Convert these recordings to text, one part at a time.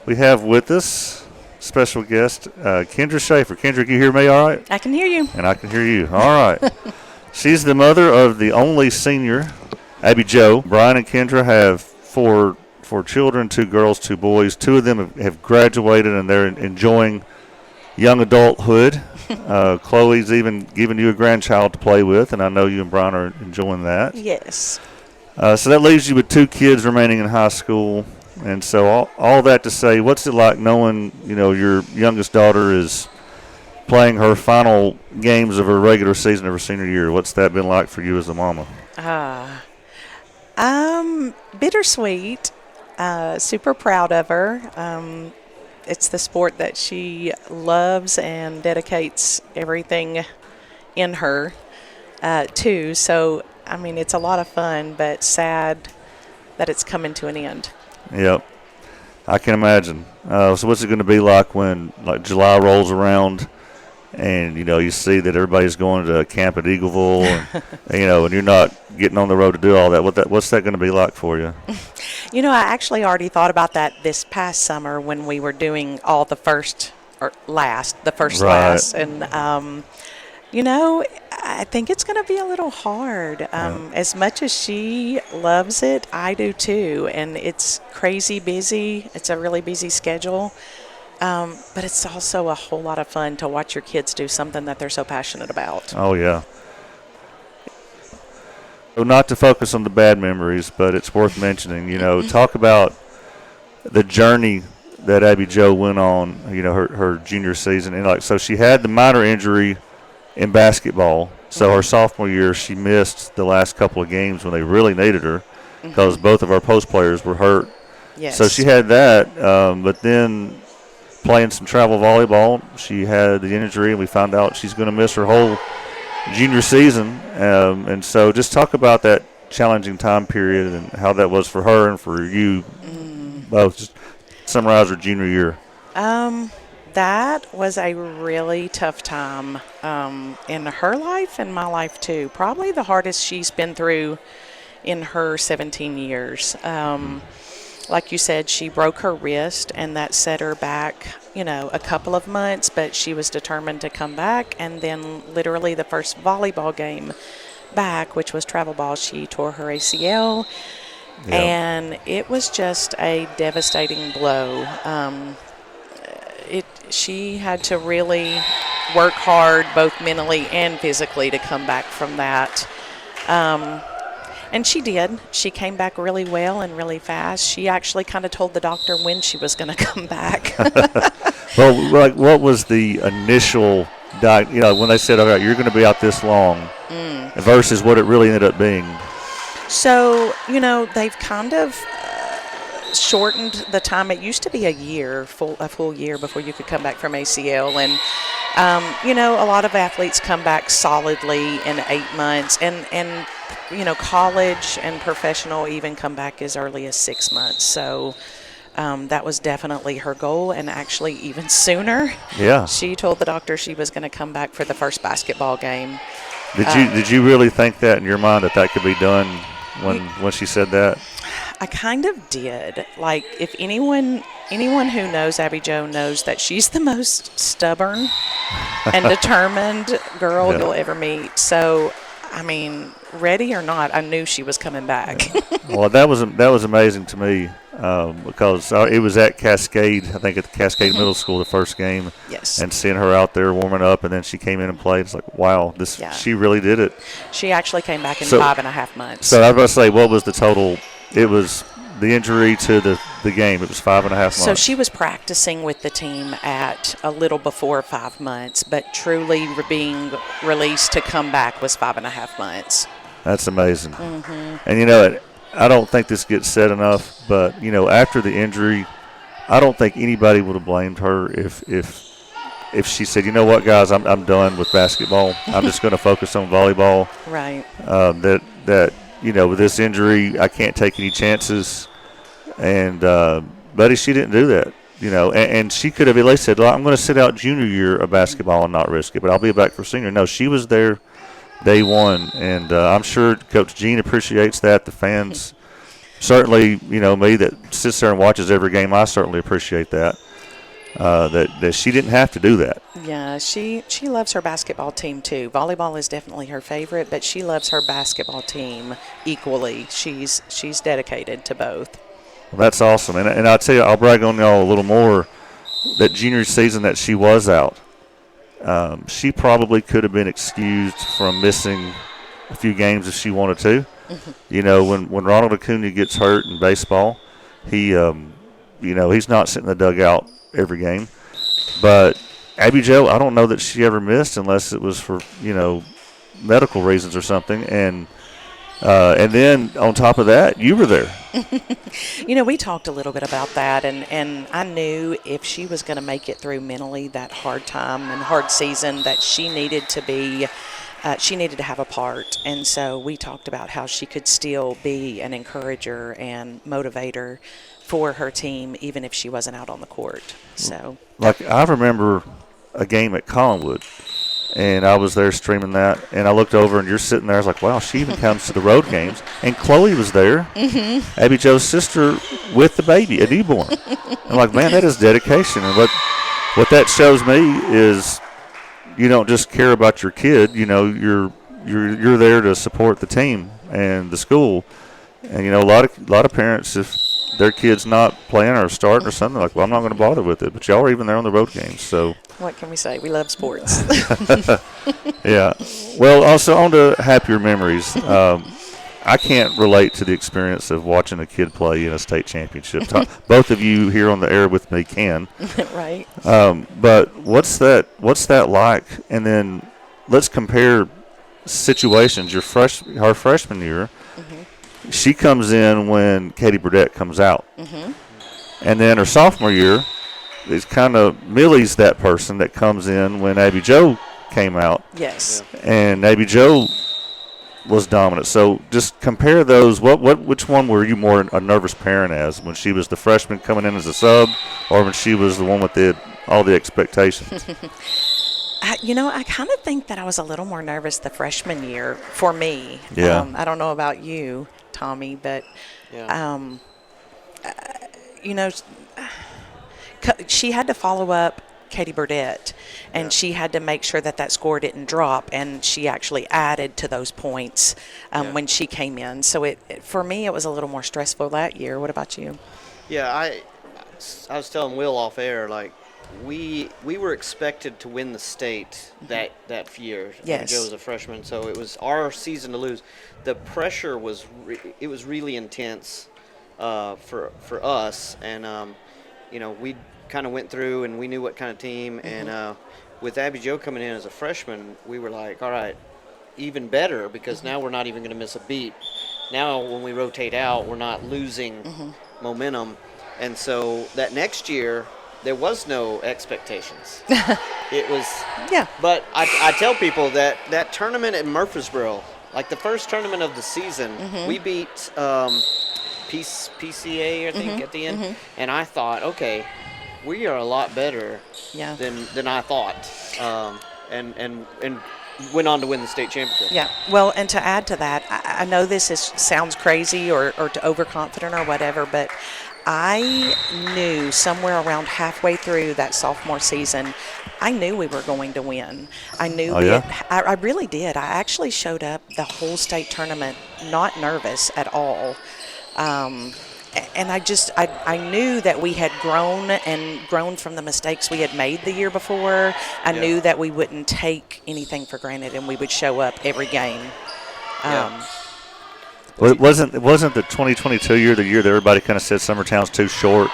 We have with us special guest Kendra Shaffer. Kendra, can you hear me all right? I can hear you. And I can hear you. All right. She's the mother of the only senior, Abbie Jo. Brian and Kendra have four children, 2 girls, 2 boys. 2 of them have graduated, and they're enjoying young adulthood. Chloe's even given you a grandchild to play with, and I know you and Brian are enjoying that. Yes. So that leaves you with 2 kids remaining in high school. And so all that to say, what's it like knowing, your youngest daughter is playing her final games of her regular season of her senior year? What's that been like for you as a mama? Bittersweet. Super proud of her. It's the sport that she loves and dedicates everything in her to. So, it's a lot of fun, but sad that it's coming to an end. Yep, I can imagine. So what's it going to be like when July rolls around and, you see that everybody's going to camp at Eagleville and, and you're not getting on the road to do all that? What's that going to be like for you? I actually already thought about that this past summer when we were doing all the first last. And, I think it's going to be a little hard. As much as she loves it, I do too. And it's crazy busy. It's a really busy schedule. But it's also a whole lot of fun to watch your kids do something that they're so passionate about. Oh, yeah. So not to focus on the bad memories, but it's worth mentioning, talk about the journey that Abbie Jo went on, her junior season. And so she had the minor injury in basketball. So her sophomore year, she missed the last couple of games when they really needed her because both of our post players were hurt. Yes. So she had that, but then playing some travel volleyball, she had the injury, and we found out she's going to miss her whole junior season. And so just talk about that challenging time period and how that was for her and for you both. Just summarize her junior year. That was a really tough time in her life and my life too. Probably the hardest she's been through in her 17 years. Like you said, she broke her wrist, and that set her back, a couple of months, but she was determined to come back. And then literally the first volleyball game back, which was travel ball, she tore her ACL. Yep. And it was just a devastating blow. She had to really work hard, both mentally and physically, to come back from that. And she did. She came back really well and really fast. She actually kind of told the doctor when she was going to come back. Well, what was the initial when they said, okay, you're going to be out this long versus what it really ended up being? So, they've kind of shortened the time. It used to be a full year before you could come back from ACL. And, a lot of athletes come back solidly in 8 months. And college and professional even come back as early as 6 months. So that was definitely her goal, and actually even sooner. Yeah. She told the doctor she was going to come back for the first basketball game. Did you really think that in your mind that could be done when she said that? I kind of did. Like, if anyone who knows Abbie Jo knows that she's the most stubborn and determined girl you'll ever meet. So, ready or not, I knew she was coming back. Well, that was amazing to me because it was at Cascade, I think at the Cascade Middle School, the first game. Yes. And seeing her out there warming up, and then she came in and played. It's like, wow, she really did it. She actually came back in 5.5 months. So I was going to say, what was the total? It was the injury to the game. It was 5.5 months. So she was practicing with the team at a little before 5 months, but truly being released to come back was 5.5 months. That's amazing. And, I don't think this gets said enough, but, after the injury, I don't think anybody would have blamed her if she said, you know what, guys, I'm done with basketball. I'm just going to focus on volleyball. Right. That with this injury, I can't take any chances. And, buddy, she didn't do that. And she could have at least said, well, I'm going to sit out junior year of basketball and not risk it, but I'll be back for senior. No, she was there day one, and I'm sure Coach Jean appreciates that. The fans certainly, me that sits there and watches every game, I certainly appreciate that. That she didn't have to do that. Yeah, she loves her basketball team too. Volleyball is definitely her favorite, but she loves her basketball team equally. She's dedicated to both. Well, that's awesome. And I'll tell you, I'll brag on y'all a little more. That junior season that she was out, she probably could have been excused from missing a few games if she wanted to. When Ronald Acuna gets hurt in baseball, he, he's not sitting in the dugout every game. But Abbie Jo, I don't know that she ever missed unless it was for, medical reasons or something. And then on top of that, you were there. We talked a little bit about that, and I knew if she was going to make it through mentally that hard time and hard season that she needed to have a part. And so we talked about how she could still be an encourager and motivator for her team, even if she wasn't out on the court. So, I remember a game at Collinwood, and I was there streaming that, and I looked over, and you're sitting there. I was like, wow, she even comes to the road games. And Chloe was there, Abbie Jo's sister, with the baby, a newborn. I'm like, man, that is dedication. And what that shows me is you don't just care about your kid. You're there to support the team and the school. And a lot of parents, if their kid's not playing or starting or something, like, well, I'm not going to bother with it. But y'all are even there on the road games. So what can we say? We love sports. Yeah. Well, also on to happier memories. I can't relate to the experience of watching a kid play in a state championship. Both of you here on the air with me can. Right. But what's that like? And then let's compare situations. Her freshman year, she comes in when Katie Burdett comes out. And then her sophomore year, it's kind of Millie's that person that comes in when Abbie Jo came out. Yes. And Abbie Jo was dominant. So just compare those. Which one were you more a nervous parent as, when she was the freshman coming in as a sub, or when she was the one with all the expectations? I kind of think that I was a little more nervous the freshman year for me. Yeah. I don't know about you, Tommy, but she had to follow up Katie Burdett, and she had to make sure that score didn't drop, and she actually added to those points when she came in. So for me, it was a little more stressful that year. What about you? Yeah, I was telling Will off air, like, we were expected to win the state that year. Yes. Joe was a freshman, so it was our season to lose. The pressure was really intense for us, and we kind of went through and we knew what kind of team. And with Abbie Jo coming in as a freshman, we were like, all right, even better, because now we're not even going to miss a beat. Now when we rotate out, we're not losing momentum. And so that next year, there was no expectations. It was, But I tell people that tournament at Murfreesboro, like the first tournament of the season, we beat PCA, I think, at the end. And I thought, okay, we are a lot better than I thought. And went on to win the state championship. Yeah. Well, and to add to that, I know this sounds crazy or to overconfident or whatever, but I knew somewhere around halfway through that sophomore season, I knew we were going to win. I knew I really did. I actually showed up the whole state tournament not nervous at all. And I knew that we had grown from the mistakes we had made the year before. I knew that we wouldn't take anything for granted, and we would show up every game. Well, it wasn't the 2022 year the year that everybody kind of said Summertown's too short,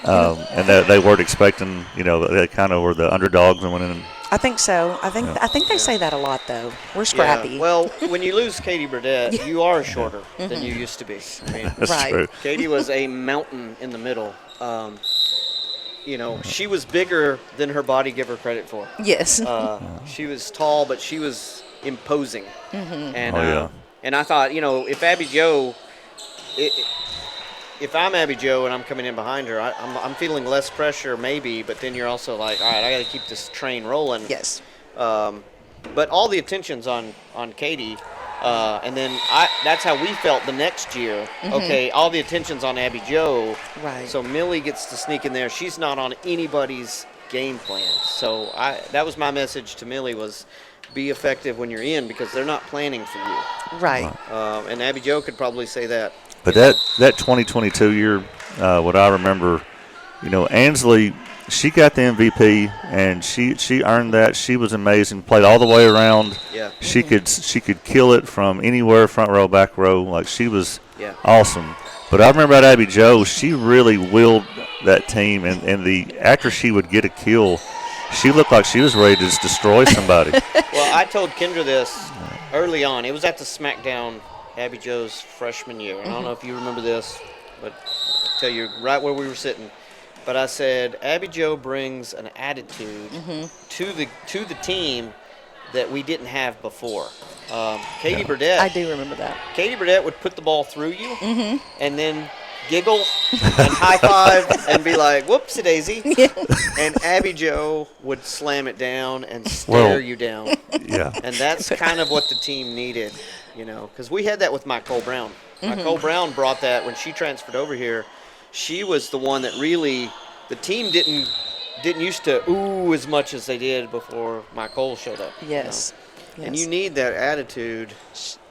and that they weren't expecting, they kind of were the underdogs and went in. I think so. I think they say that a lot, though. We're scrappy. Yeah. Well, when you lose Katie Burdett, you are shorter than you used to be. I mean, That's true. Katie was a mountain in the middle. She was bigger than her body gave her credit for. Yes. She was tall, but she was imposing. And and I thought, if Abbie Jo, if I'm Abbie Jo and I'm coming in behind her, I'm feeling less pressure maybe, but then you're also like, all right, I got to keep this train rolling. Yes. But all the attention's on Katie, And then that's how we felt the next year. Okay, all the attention's on Abbie Jo. Right. So Millie gets to sneak in there. She's not on anybody's game plan. So that was my message to Millie was be effective when you're in because they're not planning for you. Right. And Abbie Jo could probably say that. But that 2022 year, what I remember, Ansley, she got the MVP and she earned that. She was amazing. Played all the way around. Yeah. She could kill it from anywhere, front row, back row. Like she was awesome. But I remember about Abbie Jo, she really willed that team, and after she would get a kill, she looked like she was ready to just destroy somebody. Well, I told Kendra this early on. It was at the SmackDown Abbie Jo's freshman year. And I don't know if you remember this, but I'll tell you right where we were sitting. But I said Abbie Jo brings an attitude to the team that we didn't have before. Katie Burdett. I do remember that. Katie Burdett would put the ball through you and then giggle and high five and be like, "Whoopsie daisy!" And Abbie Jo would slam it down and stare you down. Yeah. And that's kind of what the team needed, because we had that with Nicole Brown. Nicole Brown brought that when she transferred over here. She was the one that really the team didn't used to ooh as much as they did before Nicole showed up. Yes. And you need that attitude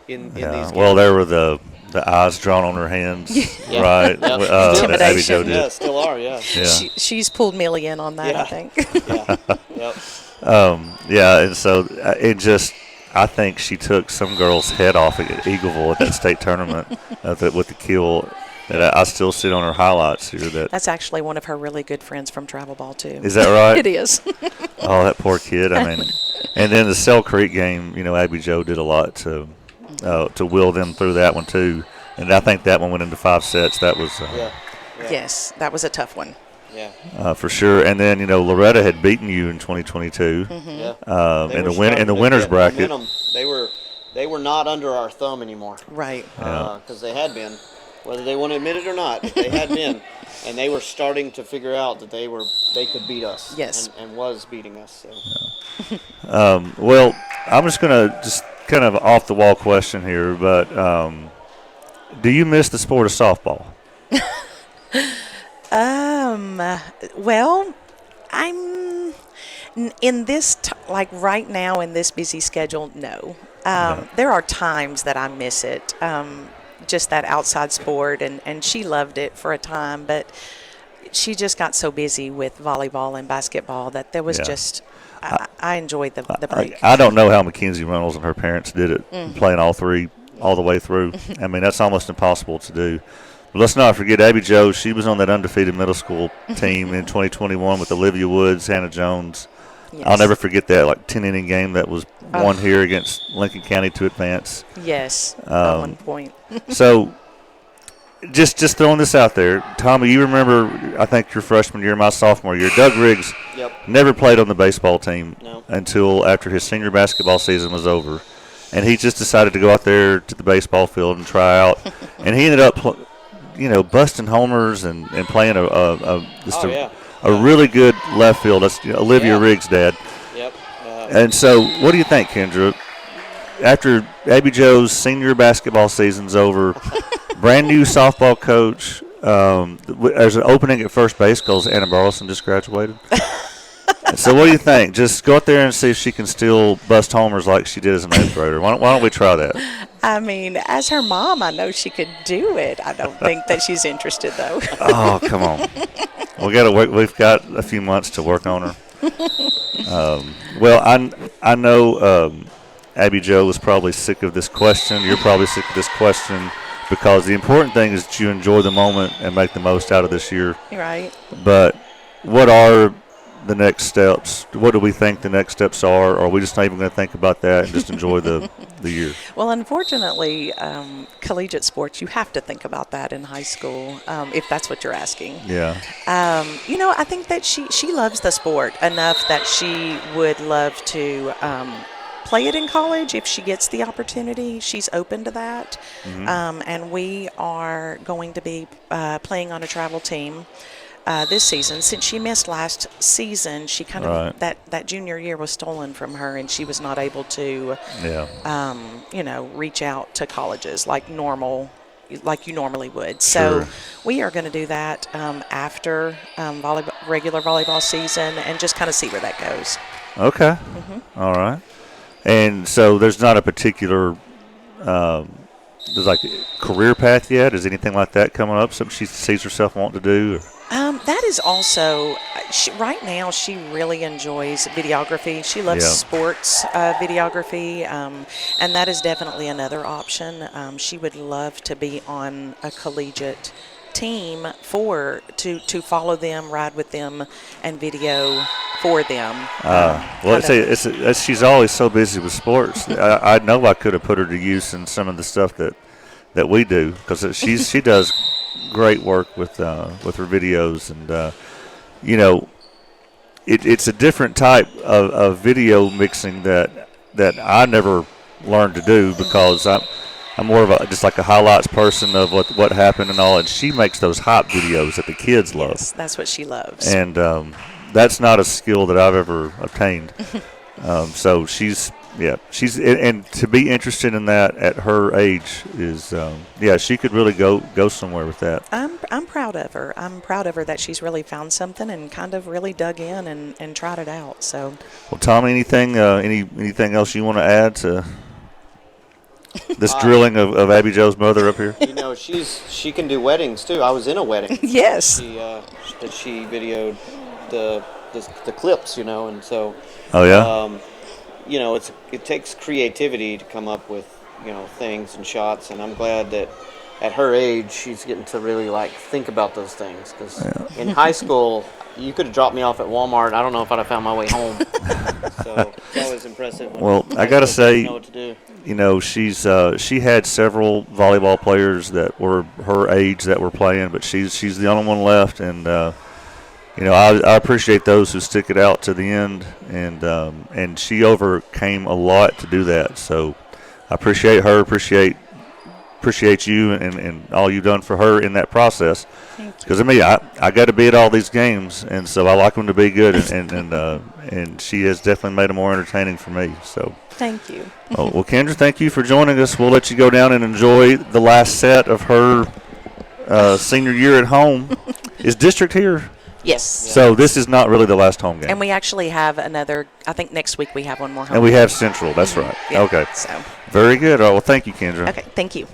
in these games. Well, there were the eyes drawn on her hands, right? That Abbie Jo did. Yeah, still are, yeah. She's pulled Millie in on that, I think. And so I think she took some girl's head off at Eagleville at that state tournament with the kill. That I still see on her highlights here. That's actually one of her really good friends from travel ball too. Is that right? It is. Oh, that poor kid. I mean, and then the Cell Creek game, Abbie Jo did a lot to will them through that one too. And I think that one went into 5 sets. That was Yes, that was a tough one. Yeah. For sure. And then Loretta had beaten you in 2022. In the winners bracket. Momentum. They were not under our thumb anymore. Right. Because they had been. Whether they want to admit it or not, they had been, and they were starting to figure out that they could beat us. Yes, and was beating us. So. Well, I'm just gonna kind of off the wall question here, but do you miss the sport of softball? Well, I'm in this like right now in this busy schedule. No, there are times that I miss it. Just that outside sport, and she loved it for a time, but she just got so busy with volleyball and basketball that there was just I enjoyed the break. I don't know how Mackenzie Reynolds and her parents did it, playing all three all the way through. I mean, that's almost impossible to do. But let's not forget Abbie Jo. She was on that undefeated middle school team in 2021 with Olivia Woods, Hannah Jones. Yes. I'll never forget that 10-inning game that was won here against Lincoln County to advance. Yes, at one point. So, just throwing this out there, Tommy, you remember, I think your freshman year, my sophomore year, Doug Riggs never played on the baseball team until after his senior basketball season was over. And he just decided to go out there to the baseball field and try out. And he ended up, busting homers and playing a really good left field. That's Olivia Riggs' dad. Yep. And so, what do you think, Kendra? After Abbie Jo's senior basketball season's over, brand new softball coach. There's an opening at first base because Anna Burleson just graduated. So, what do you think? Just go out there and see if she can still bust homers like she did as an 8th grader. Why don't we try that? I mean, as her mom, I know she could do it. I don't think that she's interested, though. Oh, come on. We've got a few months to work on her. Well, I know Abbie Jo was probably sick of this question. You're probably sick of this question because the important thing is that you enjoy the moment and make the most out of this year. Right. But what are the next steps? What do we think the next steps are? Or are we just not even going to think about that and just enjoy the year? Well, unfortunately, collegiate sports, you have to think about that in high school, if that's what you're asking. Yeah. I think that she loves the sport enough that she would love to play it in college if she gets the opportunity. She's open to that. And we are going to be playing on a travel team this season. Since she missed last season, she kind Right. of that junior year was stolen from her, and she was not able to, reach out to colleges like you normally would. So Sure. we are going to do that after regular volleyball season, and just kind of see where that goes. Okay. All right. And so there's not a particular there's like career path yet. Is anything like that coming up? Something she sees herself wanting to do? That is also, right now she really enjoys videography. She loves Yeah. sports videography, and that is definitely another option. She would love to be on a collegiate team to follow them, ride with them, and video for them. Well, she's always so busy with sports. I know I could have put her to use in some of the stuff that we do, because she does great work with her videos, and it's a different type of video mixing that I never learned to do, because I'm more of just like a highlights person of what happened and all, and she makes those hype videos that the kids love. Yes, that's what she loves. And that's not a skill that I've ever obtained. So she's and to be interested in that at her age is she could really go somewhere with that. I'm proud of her. I'm proud of her that she's really found something and kind of really dug in and tried it out. So, well, Tommy, anything else you want to add to this drilling of Abbie Jo's mother up here? She can do weddings too. I was in a wedding. yes. She videoed the clips, and so. Oh yeah. It takes creativity to come up with things and shots, and I'm glad that at her age she's getting to really think about those things, because in high school you could have dropped me off at Walmart. I don't know if I'd have found my way home. So it's always impressive. Well, I gotta say, know what to do. she had several volleyball players that were her age that were playing, but she's the only one left, and I appreciate those who stick it out to the end, and she overcame a lot to do that. So I appreciate her, appreciate you, and all you've done for her in that process. Because I got to be at all these games, and so I like them to be good, and she has definitely made them more entertaining for me. So Thank you. well, Kendra, thank you for joining us. We'll let you go down and enjoy the last set of her senior year at home. Is district here? Yes. So this is not really the last home game. And we actually have another, I think next week we have one more home. And we have Central. That's right. Yeah, Okay. So. Very good. All right, well, thank you, Kendra. Okay, thank you.